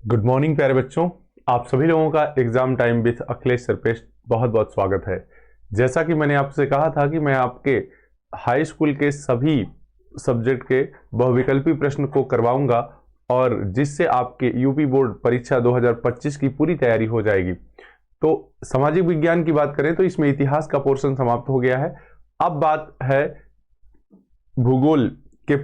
Good morning प्यारे बच्चों, आप सभी लोगों का exam time with Akhilesh sir पे बहुत बहुत स्वागत है। जैसा कि मैंने आपसे कहा था कि मैं आपके हाई स्कूल के सभी सब्जेक्ट के बहुविकल्पी प्रश्न को करवाऊंगा और जिससे आपके यूपी बोर्ड परीक्षा 2025 की पूरी तैयारी हो जाएगी। तो सामाजिक विज्ञान की बात करें तो इसमें इतिहास का पोर्शन समाप्त हो गया है। अब बात है भूगोल के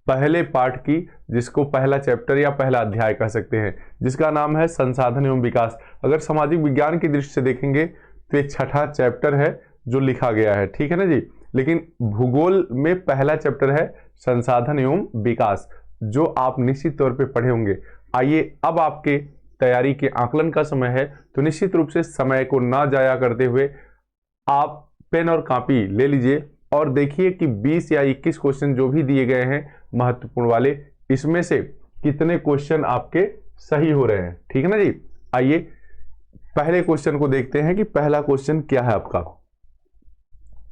पहले पार्ट की, जिसको पहला चैप्टर या पहला अध्याय कह सकते हैं, जिसका नाम है संसाधन एवं विकास। अगर सामाजिक विज्ञान की दृष्टि से देखेंगे तो एक छठा चैप्टर है जो लिखा गया है, ठीक है ना जी। लेकिन भूगोल में पहला चैप्टर है संसाधन एवं विकास, जो आप निश्चित तौर पे पढ़े होंगे। आइए अब आपके तैयारी के आकलन का समय है, तो निश्चित रूप से समय को ना जाया करते हुए आप पेन और कॉपी ले लीजिए और देखिए कि 20 या 21 क्वेश्चन जो भी दिए गए हैं महत्वपूर्ण वाले, इसमें से कितने क्वेश्चन आपके सही हो रहे हैं, ठीक है ना जी। आइए पहले क्वेश्चन को देखते हैं कि पहला क्वेश्चन क्या है आपका।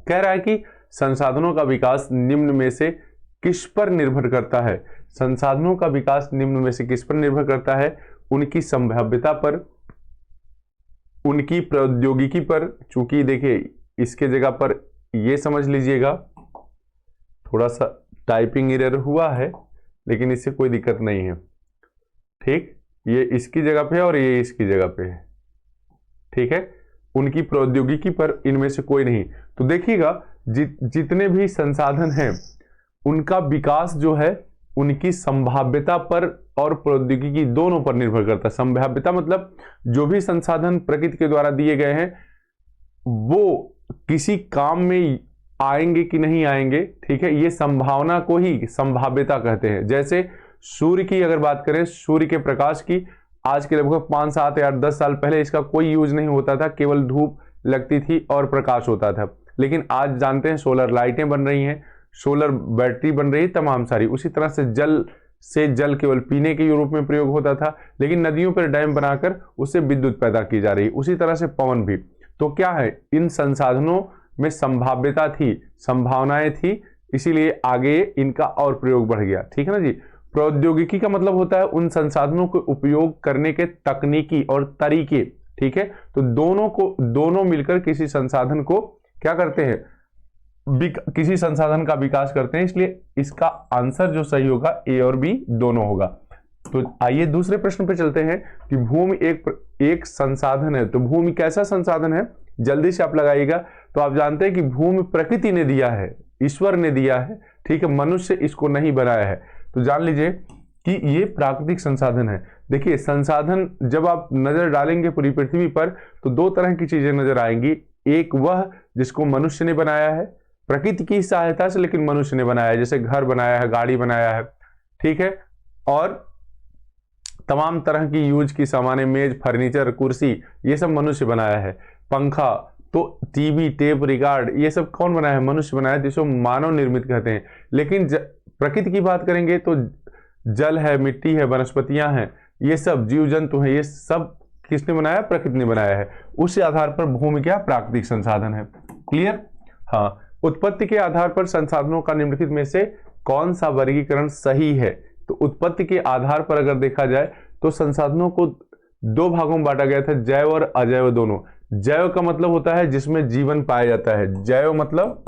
कह रहा है कि संसाधनों का विकास निम्न में से किस पर निर्भर करता है। संसाधनों का विकास निम्न में से किस पर निर्भर करता है? उनकी संभाव्यता पर, उनकी प्रौद्योगिकी पर। चूंकि देखिए इसके जगह पर ये समझ लीजिएगा, थोड़ा सा टाइपिंग एरर हुआ है लेकिन इससे कोई दिक्कत नहीं है, ठीक। ये इसकी जगह पे है और ये इसकी जगह पे है, ठीक है। उनकी प्रौद्योगिकी पर इनमें से कोई नहीं। तो देखिएगा जितने भी संसाधन हैं उनका विकास जो है उनकी संभाव्यता पर और प्रौद्योगिकी दोनों पर निर्भर करता है। संभाव्यता मतलब जो भी संसाधन प्रकृति के द्वारा दिए गए हैं वो किसी काम में आएंगे कि नहीं आएंगे, ठीक है। ये संभावना को ही संभाव्यता कहते हैं। जैसे सूर्य की अगर बात करें, सूर्य के प्रकाश की आज के लगभग 5, 7 या 10 साल पहले इसका कोई यूज नहीं होता था, केवल धूप लगती थी और प्रकाश होता था। लेकिन आज जानते हैं सोलर लाइटें बन रही हैं, सोलर बैटरी बन रही है, तमाम सारी। उसी तरह से जल केवल पीने के रूप में प्रयोग होता था, लेकिन नदियों पर डैम बनाकर उससे विद्युत पैदा की जा रही है। उसी तरह से पवन भी। तो क्या है, इन संसाधनों में संभाव्यता थी, संभावनाएं थी, इसीलिए आगे इनका और प्रयोग बढ़ गया, ठीक है ना जी। प्रौद्योगिकी का मतलब होता है उन संसाधनों को उपयोग करने के तकनीकी और तरीके, ठीक है। तो दोनों मिलकर किसी संसाधन को क्या करते हैं, किसी संसाधन का विकास करते हैं। इसलिए इसका आंसर जो सही होगा ए और बी दोनों होगा। तो आइए दूसरे प्रश्न पे चलते हैं कि भूमि एक संसाधन है। तो भूमि कैसा संसाधन है, जल्दी से आप लगाइएगा। तो आप जानते हैं कि भूमि प्रकृति ने दिया है, ईश्वर ने दिया है, ठीक है। मनुष्य इसको नहीं बनाया है। तो जान लीजिए कि ये प्राकृतिक संसाधन है। देखिए संसाधन जब आप नजर डालेंगे पूरी पृथ्वी पर तो दो तरह की चीजें नजर आएंगी। एक वह जिसको मनुष्य ने बनाया है प्रकृति की सहायता से, लेकिन मनुष्य ने बनाया है, जैसे घर बनाया है, गाड़ी बनाया है, ठीक है। और तमाम तरह की यूज की सामानें, मेज, फर्नीचर, कुर्सी, ये सब मनुष्य बनाया है। पंखा, तो टीवी, टेप रिकॉर्ड, ये सब कौन बनाया है? मनुष्य बनाया है, जिसको मानव निर्मित कहते हैं। लेकिन प्रकृति की बात करेंगे तो जल है, मिट्टी है, वनस्पतियां हैं, ये सब जीव जंतु हैं, ये सब किसने बनाया? प्रकृति ने बनाया है। उस आधार पर भूमि क्या प्राकृतिक संसाधन है। क्लियर? हाँ। उत्पत्ति के आधार पर संसाधनों का निम्नलिखित में से कौन सा वर्गीकरण सही है? तो उत्पत्ति के आधार पर अगर देखा जाए तो संसाधनों को दो भागों में बांटा गया था, जैव और अजैव दोनों। जैव का मतलब होता है जिसमें जीवन पाया जाता है। जैव मतलब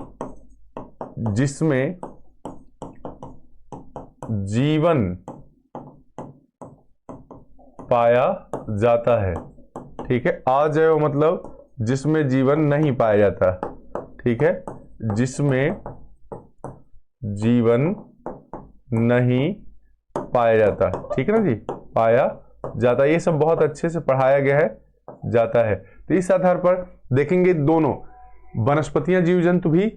जिसमें जीवन पाया जाता है, ठीक है। अजैव मतलब जिसमें जीवन नहीं पाया जाता, ठीक है, जिसमें जीवन नहीं पाया जाता, ठीक है ना जी, पाया जाता। ये सब बहुत अच्छे से पढ़ाया गया है, जाता है। तो इस आधार पर देखेंगे दोनों वनस्पतियां, जीव जंतु भी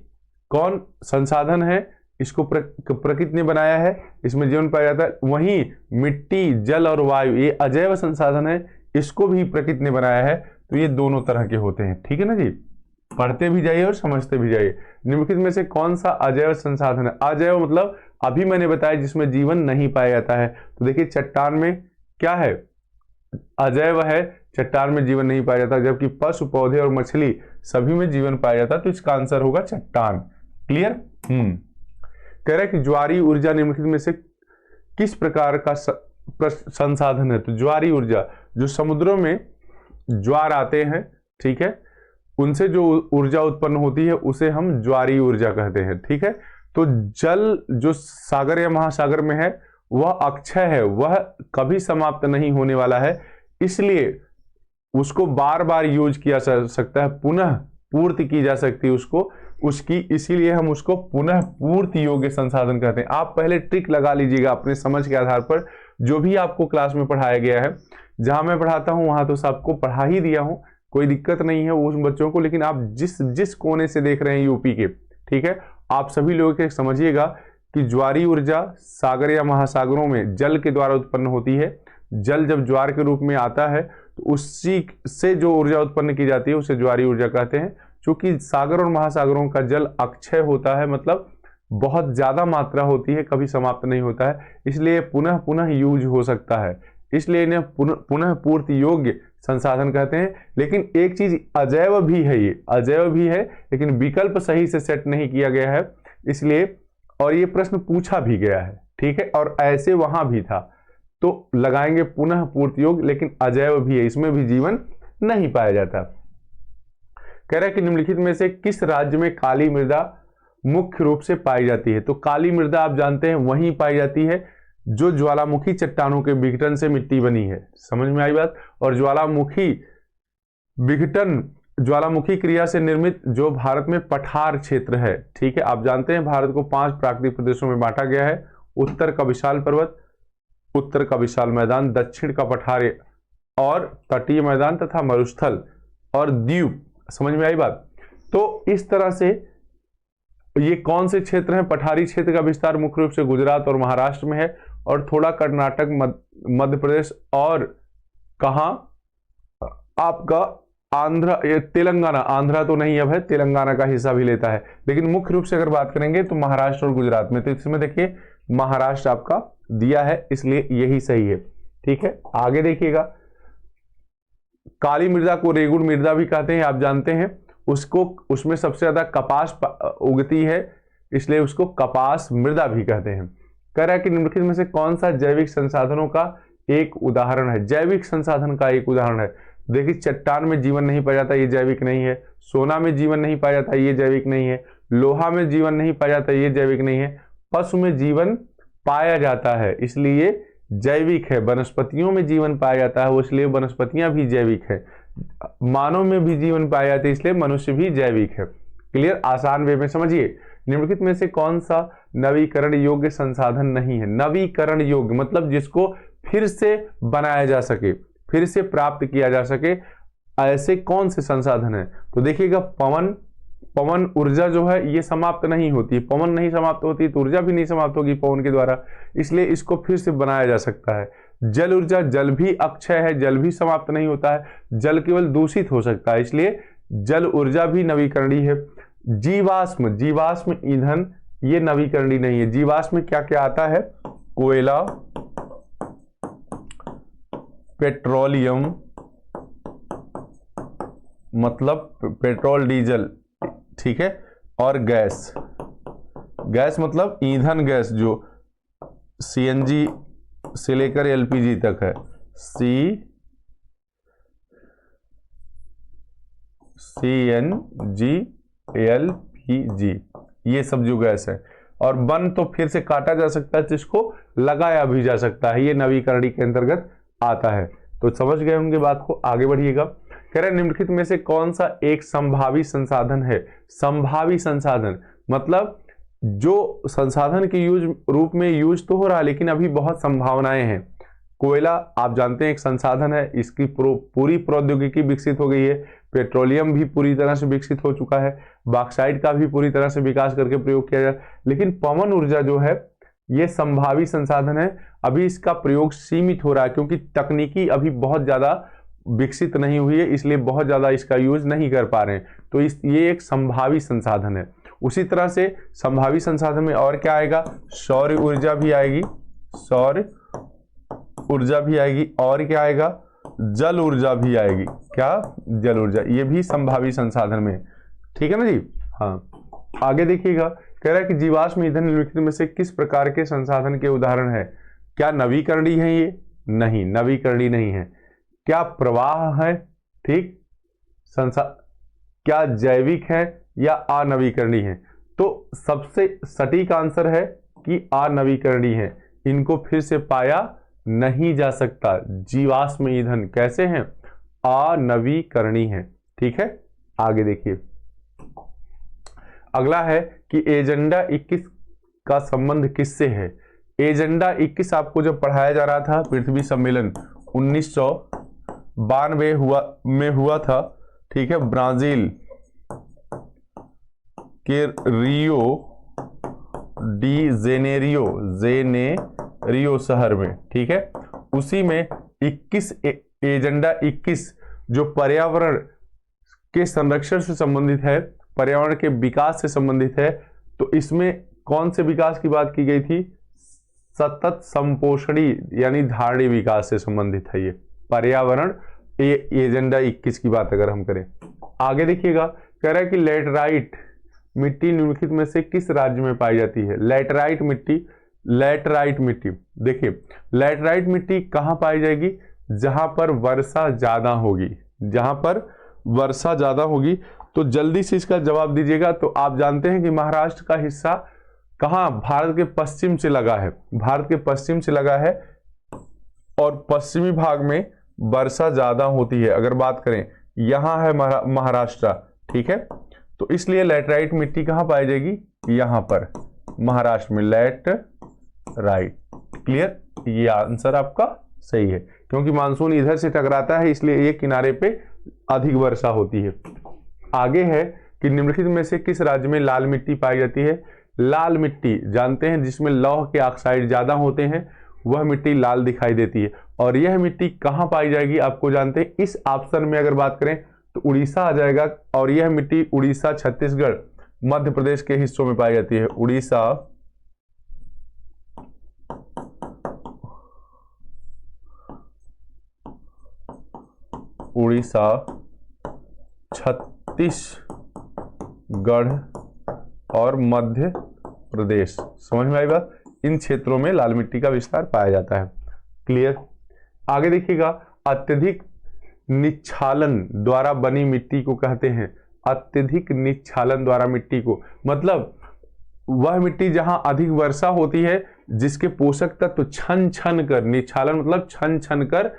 कौन संसाधन है, इसको प्रकृति ने बनाया है, इसमें जीवन पाया जाता है। वहीं मिट्टी, जल और वायु ये अजैव संसाधन है, इसको भी प्रकृति ने बनाया है। तो ये दोनों तरह के होते हैं, ठीक है ना जी। पढ़ते भी जाइए और समझते भी जाइए। निम्नलिखित में से कौन सा अजैव संसाधन है? अजैव मतलब अभी मैंने बताया जिसमें जीवन नहीं पाया जाता है। तो देखिए चट्टान में क्या है? अजैव है, चट्टान में जीवन नहीं पाया जाता, जबकि पशु, पौधे और मछली सभी में जीवन पाया जाता है। तो इसका आंसर होगा चट्टान। क्लियर? कह रहा है कि ज्वारीय ऊर्जा निम्नलिखित में से किस प्रकार का संसाधन है। तो ज्वारी ऊर्जा, जो समुद्रों में ज्वार आते हैं, ठीक है, उनसे जो ऊर्जा उत्पन्न होती है उसे हम ज्वारी ऊर्जा कहते हैं, ठीक है। तो जल जो सागर या महासागर में है वह अक्षय है, वह कभी समाप्त नहीं होने वाला है, इसलिए उसको बार बार यूज किया जा सकता है, पुनः पूर्ति की जा सकती है उसकी, इसीलिए हम उसको पुनः पूर्ति योग्य संसाधन कहते हैं। आप पहले ट्रिक लगा लीजिएगा अपने समझ के आधार पर, जो भी आपको क्लास में पढ़ाया गया है, जहां मैं पढ़ाता हूं वहां तो सबको पढ़ा ही दिया हूं, कोई दिक्कत नहीं है उस बच्चों को, लेकिन आप जिस कोने से देख रहे हैं यूपी के, ठीक है, आप सभी लोगों के समझिएगा कि ज्वारी ऊर्जा सागर या महासागरों में जल के द्वारा उत्पन्न होती है। जल जब ज्वार के रूप में आता है तो उसी से जो ऊर्जा उत्पन्न की जाती है उसे ज्वारी ऊर्जा कहते हैं। क्योंकि सागर और महासागरों का जल अक्षय होता है, मतलब बहुत ज्यादा मात्रा होती है, कभी समाप्त नहीं होता है, इसलिए पुनः पुनः यूज हो सकता है, इसलिए इन्हें पुनः पूर्ति योग्य संसाधन कहते हैं। लेकिन एक चीज अजैव भी है, ये अजैव भी है, लेकिन विकल्प सही से सेट नहीं किया गया है, इसलिए, और ये प्रश्न पूछा भी गया है, ठीक है, और ऐसे वहां भी था, तो लगाएंगे पुनः पूर्ति योग्य, लेकिन अजैव भी है, इसमें भी जीवन नहीं पाया जाता। कह रहा है कि निम्नलिखित में से किस राज्य में काली मृदा मुख्य रूप से पाई जाती है। तो काली मृदा आप जानते हैं वहीं पाई जाती है जो ज्वालामुखी चट्टानों के विघटन से मिट्टी बनी है, समझ में आई बात। और ज्वालामुखी विघटन, ज्वालामुखी क्रिया से निर्मित जो भारत में पठार क्षेत्र है, ठीक है, आप जानते हैं भारत को 5 प्राकृतिक प्रदेशों में बांटा गया है। उत्तर का विशाल पर्वत, उत्तर का विशाल मैदान, दक्षिण का पठार और तटीय मैदान तथा मरुस्थल और द्वीप, समझ में आई बात। तो इस तरह से ये कौन से क्षेत्र हैं, पठारी क्षेत्र का विस्तार मुख्य रूप से गुजरात और महाराष्ट्र में है, और थोड़ा कर्नाटक, मध्य प्रदेश, और कहां आपका आंध्र, तेलंगाना, आंध्रा तो नहीं अब है, तेलंगाना का हिस्सा भी लेता है, लेकिन मुख्य रूप से अगर बात करेंगे तो महाराष्ट्र और गुजरात में। तो इसमें देखिए महाराष्ट्र आपका दिया है, इसलिए यही सही है, ठीक है। आगे देखिएगा, काली मृदा को रेगुड़ मृदा भी कहते हैं, आप जानते हैं, उसमें सबसे ज्यादा कपास उगती है, इसलिए उसको कपास मृदा भी कहते हैं। कह रहा है कि निम्नलिखित में से कौन सा जैविक संसाधनों का एक उदाहरण है। जैविक संसाधन का एक उदाहरण है, देखिए चट्टान में जीवन नहीं पाया जाता, ये जैविक नहीं है। सोना में जीवन नहीं पाया जाता, ये जैविक नहीं है। लोहा में जीवन नहीं पाया जाता, ये जैविक नहीं है। पशु में जीवन पाया जाता है, इसलिए जैविक है। वनस्पतियों में जीवन पाया जाता है, इसलिए वनस्पतियां भी जैविक है। मानव में भी जीवन पाया जाता है, इसलिए मनुष्य भी जैविक है। क्लियर, आसान वे में समझिए। निम्नलिखित में से कौन सा नवीकरण योग्य संसाधन नहीं है। नवीकरण योग्य मतलब जिसको फिर से बनाया जा सके, फिर से प्राप्त किया जा सके, ऐसे कौन से संसाधन है। तो देखिएगा पवन ऊर्जा जो है ये समाप्त नहीं होती, पवन नहीं समाप्त होती तो ऊर्जा भी नहीं समाप्त होगी पवन के द्वारा, इसलिए इसको फिर से बनाया जा सकता है। जल ऊर्जा, जल भी अक्षय है, जल भी समाप्त नहीं होता है, जल केवल दूषित हो सकता है, इसलिए जल ऊर्जा भी नवीकरणीय है। जीवाश्म ईंधन ये नवीकरणीय नहीं है। जीवाश्म में क्या क्या आता है, कोयला, पेट्रोलियम मतलब पेट्रोल डीजल, ठीक है, और गैस मतलब ईंधन गैस जो सीएनजी से लेकर एलपीजी तक है, सीएनजी एलपीजी ये सब जो गैस है। और वन तो फिर से काटा जा सकता है, जिसको लगाया भी जा सकता है, ये नवीकरणीय के अंतर्गत आता है। तो समझ गए होंगे बात को, आगे बढ़िएगा। कह रहे निम्नलिखित में से कौन सा एक संभावी संसाधन है। संभावी संसाधन मतलब जो संसाधन के रूप में यूज तो हो रहा है, लेकिन अभी बहुत संभावनाएं हैं। कोयला आप जानते हैं एक संसाधन है, इसकी पूरी प्रौद्योगिकी विकसित हो गई है। पेट्रोलियम भी पूरी तरह से विकसित हो चुका है, बॉक्साइट का भी पूरी तरह से विकास करके प्रयोग किया जाए। लेकिन पवन ऊर्जा जो है ये संभावी संसाधन है, अभी इसका प्रयोग सीमित हो रहा है, क्योंकि तकनीकी अभी बहुत ज्यादा विकसित नहीं हुई है, इसलिए बहुत ज्यादा इसका यूज नहीं कर पा रहे हैं। तो ये एक संभावी संसाधन है। उसी तरह से संभावी संसाधन में और क्या आएगा, सौर ऊर्जा भी आएगी, सौर ऊर्जा भी आएगी, और क्या आएगा, जल ऊर्जा भी आएगी। क्या, जल ऊर्जा, ये भी संभावी संसाधन में, ठीक है ना जी। हाँ, आगे देखिएगा, कह रहा है कि जीवाश्म ईंधन निम्नलिखित में से किस प्रकार के संसाधन के उदाहरण है। क्या नवीकरणीय है ये? नहीं, नवीकरणीय नहीं है। क्या प्रवाह है? ठीक। क्या जैविक है या अनवीकरणीय है? तो सबसे सटीक आंसर है कि अनवीकरणीय है। इनको फिर से पाया नहीं जा सकता। जीवाश्म ईंधन कैसे हैं? अनवीकरणीय है। ठीक है, आगे देखिए। अगला है कि एजेंडा 21 का संबंध किससे है? एजेंडा 21 आपको जब पढ़ाया जा रहा था पृथ्वी सम्मेलन 1992 में हुआ था, ठीक है, ब्राजील के रियो डी जेनेरियो शहर में, ठीक है, उसी में 21 एजेंडा 21 जो पर्यावरण के संरक्षण से संबंधित है, पर्यावरण के विकास से संबंधित है, तो इसमें कौन से विकास की बात की गई थी? सतत संपोषणी यानी धारणी विकास से संबंधित है ये पर्यावरण एजेंडा 21 की बात अगर हम करें। आगे देखिएगा, कह रहा है कि लैटराइट मिट्टी निम्नलिखित में से किस राज्य में पाई जाती है? लैटराइट मिट्टी देखिए, लैटराइट मिट्टी कहां पाई जाएगी? जहां पर वर्षा ज्यादा होगी, जहां पर वर्षा ज्यादा होगी। तो जल्दी से इसका जवाब दीजिएगा। तो आप जानते हैं कि महाराष्ट्र का हिस्सा कहां? भारत के पश्चिम से लगा है, भारत के पश्चिम से लगा है और पश्चिमी भाग में वर्षा ज्यादा होती है। अगर बात करें, यहां है महाराष्ट्र, ठीक है, तो इसलिए लैटराइट मिट्टी कहां पाई जाएगी? यहां पर महाराष्ट्र में लैटराइट। क्लियर? ये आंसर आपका सही है, क्योंकि मानसून इधर से टकराता है, इसलिए ये किनारे पे अधिक वर्षा होती है। आगे है कि निम्नलिखित में से किस राज्य में लाल मिट्टी पाई जाती है? लाल मिट्टी जानते हैं जिसमें लौह के ऑक्साइड ज्यादा होते हैं, वह मिट्टी लाल दिखाई देती है। और यह मिट्टी कहां पाई जाएगी आपको जानते हैं? इस ऑप्शन में अगर बात करें तो उड़ीसा आ जाएगा, और यह मिट्टी उड़ीसा, छत्तीसगढ़, मध्य प्रदेश के हिस्सों में पाई जाती है। उड़ीसा, छत्तीसगढ़ और मध्य प्रदेश, समझ में आई बात? इन क्षेत्रों में लाल मिट्टी का विस्तार पाया जाता है। क्लियर? आगे देखिएगा, अत्यधिक निच्छालन द्वारा बनी मिट्टी को कहते हैं। अत्यधिक निच्छालन द्वारा मिट्टी को मतलब वह मिट्टी जहां अधिक वर्षा होती है, जिसके पोषक तत्व छन छन कर, निच्छालन मतलब छन छन कर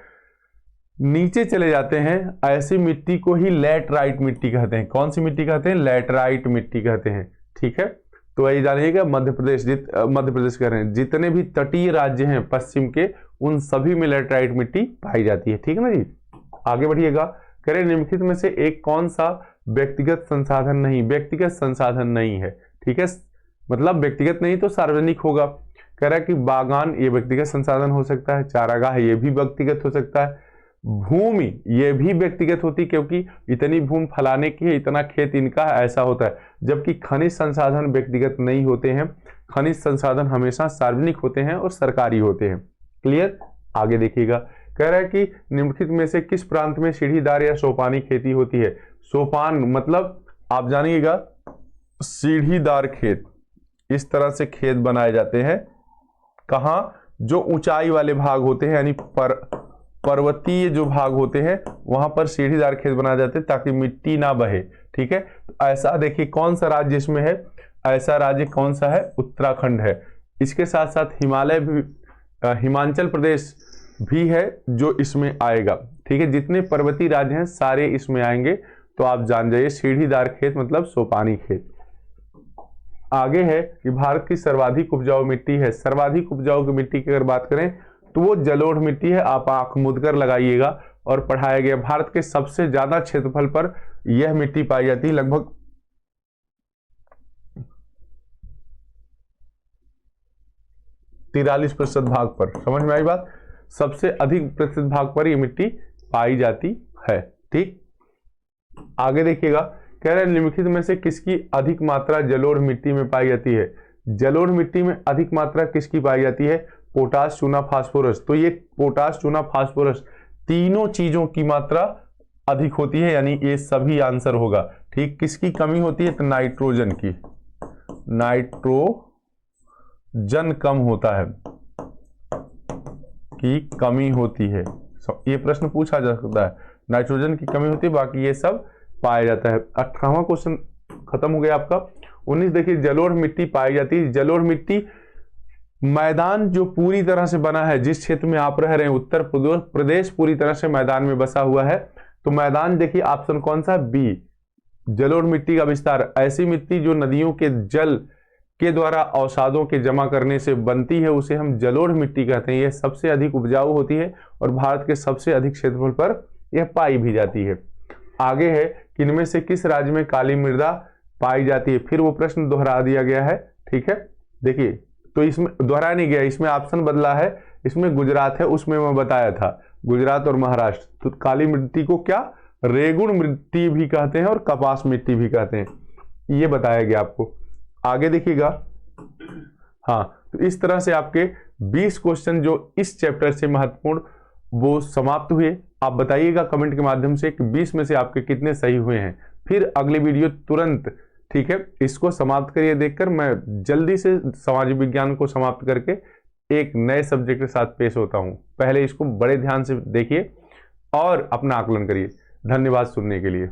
नीचे चले जाते हैं, ऐसी मिट्टी को ही लैटराइट मिट्टी कहते हैं। कौन सी मिट्टी कहते हैं? लैटराइट मिट्टी कहते हैं। ठीक है, तो ये जानिएगा, मध्य प्रदेश कह रहे हैं, जितने भी तटीय राज्य हैं पश्चिम के, उन सभी में लैटराइट मिट्टी पाई जाती है। ठीक है ना जी? आगे बढ़िएगा, कह रहे निम्नलिखित में से एक कौन सा व्यक्तिगत संसाधन नहीं? व्यक्तिगत संसाधन नहीं है, ठीक है, मतलब व्यक्तिगत नहीं तो सार्वजनिक होगा। कह रहा है कि बागान ये व्यक्तिगत संसाधन हो सकता है, चारागाह ये भी व्यक्तिगत हो सकता है, भूमि ये भी व्यक्तिगत होती, क्योंकि इतनी भूमि फलाने की है, इतना खेत इनका है, ऐसा होता है। जबकि खनिज संसाधन व्यक्तिगत नहीं होते हैं, खनिज संसाधन हमेशा सार्वजनिक होते हैं और सरकारी होते हैं। क्लियर? आगे देखिएगा, कह रहा है कि निम्नलिखित में से किस प्रांत में सीढ़ीदार या सोपानी खेती होती है? सोपान मतलब आप जानिएगा सीढ़ीदार खेत, इस तरह से खेत बनाए जाते हैं। कहां? जो ऊंचाई वाले भाग होते हैं, यानी पर्वतीय जो भाग होते हैं, वहां पर सीढ़ीदार खेत बनाए जाते हैं ताकि मिट्टी ना बहे। ठीक है, तो ऐसा देखिए कौन सा राज्य इसमें है? ऐसा राज्य कौन सा है? उत्तराखंड है। इसके साथ साथ हिमालय भी, हिमाचल प्रदेश भी है जो इसमें आएगा। ठीक है, जितने पर्वतीय राज्य हैं सारे इसमें आएंगे। तो आप जान जाइए सीढ़ीदार खेत मतलब सोपानी खेत। आगे है कि भारत की सर्वाधिक उपजाऊ मिट्टी है। सर्वाधिक उपजाऊ की मिट्टी की अगर बात करें तो वो जलोढ़ मिट्टी है। आप आंख मूंद कर लगाइएगा और पढ़ाया गया, भारत के सबसे ज्यादा क्षेत्रफल पर यह मिट्टी पाई जाती है, लगभग 43% भाग पर। समझ में आई बात? सबसे अधिक प्रतिशत भाग पर यह मिट्टी पाई जाती है। ठीक, आगे देखिएगा, कह रहे हैं निम्नलिखित में से किसकी अधिक मात्रा जलोढ़ मिट्टी में पाई जाती है? जलोढ़ मिट्टी में अधिक मात्रा किसकी पाई जाती है? पोटाश, चूना, फास्फोरस। तो ये पोटाश, चूना, फास्फोरस तीनों चीजों की मात्रा अधिक होती है, यानी ये सभी आंसर होगा। ठीक, किसकी कमी होती है? तो नाइट्रोजन की, नाइट्रोजन कम होता है। की कमी होती है। ये प्रश्न पूछा जा सकता है, नाइट्रोजन की कमी होती है, बाकी ये सब पाया जाता है। 18वां क्वेश्चन खत्म हो गया आपका। 19 देखिए, जलोढ़ मिट्टी पाई जाती है। जलोढ़ मिट्टी मैदान जो पूरी तरह से बना है, जिस क्षेत्र में आप रह रहे हैं, उत्तर प्रदेश पूरी तरह से मैदान में बसा हुआ है, तो मैदान देखिए ऑप्शन कौन सा, बी, जलोढ़ मिट्टी का विस्तार। ऐसी मिट्टी जो नदियों के जल के द्वारा अवसादों के जमा करने से बनती है, उसे हम जलोढ़ मिट्टी कहते हैं। यह सबसे अधिक उपजाऊ होती है और भारत के सबसे अधिक क्षेत्रफल पर यह पाई भी जाती है। आगे है कि इनमें से किस राज्य में काली मृदा पाई जाती है। फिर वो प्रश्न दोहरा दिया गया है, ठीक है। देखिए, तो इसमें दोहरा नहीं गया, इसमें ऑप्शन बदला है। इसमें गुजरात है, उसमें मैं बताया था गुजरात और महाराष्ट्र। तो काली मिट्टी को क्या रेगुड़ मिट्टी भी कहते हैं और कपास मिट्टी भी कहते हैं, ये बताया गया आपको। आगे देखिएगा, हाँ, तो इस तरह से आपके 20 क्वेश्चन जो इस चैप्टर से महत्वपूर्ण वो समाप्त हुए। आप बताइएगा कमेंट के माध्यम से कि 20 में से आपके कितने सही हुए हैं। फिर अगली वीडियो तुरंत, ठीक है, इसको समाप्त करिए देखकर मैं जल्दी से सामाजिक विज्ञान को समाप्त करके एक नए सब्जेक्ट के साथ पेश होता हूं। पहले इसको बड़े ध्यान से देखिए और अपना आकलन करिए। धन्यवाद सुनने के लिए।